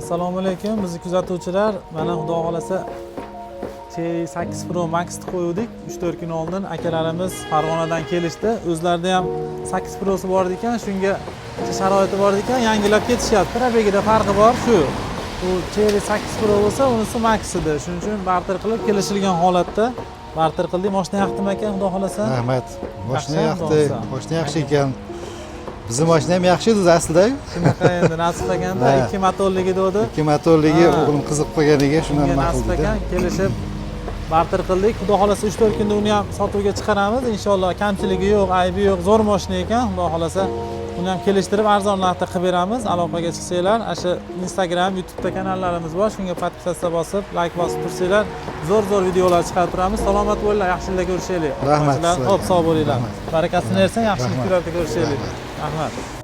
Assalomu alaykum, bizni kuzatuvchilar. Mana xudo xolasa Cherry 8 Pro Max'ni qo'ydik. 3-4 kun oldin akalarimiz Farg'onadan kelishdi. O'zlarida ham 8 Pro'si bor ekan, shunga sharoiti bor ekan, yangilab ketishyapti. Probegida farqi bor shu. Bu Cherry 8 Pro bo'lsa, unisi Max edi. Shuning uchun barter qilib kelishilgan holatda barter qildik. Mashina yaxshimi ekan, xudo xolasa? Rahmat. Mashina yaxshi, mashina yaxshi ekan. Bizning mashina ham yaxshi edi aslida. Shunaqa endi nasib ekanda 2 motorligi dedi. 2 motorligi o'g'lim qiziq qolganiga shundan nasib ekan kelishib barter qildik. Xudo xolasa 3-4 kunda uni ham sotuvga chiqaramiz. Inshaalloh kamchiligi yo'q, aybi yo'q, zo'r mashina ekan. Xudo xolasa uni ham kelishtirib arzon narxda qilib beramiz. Aloqaga chiqsanglar, o'sha Instagram, YouTube'da kanallarimiz bor. Shunga podpisatsiya bosib, like bosib tursanglar, zo'r videolar chiqarib turamiz. Salomat bo'linglar, yaxshilikda ko'rishaylik. Rahmat. Xo'p, sog' bo'linglar. Barakasini bersin, yaxshilik ko'rib ko'rishaylik. Rahmat.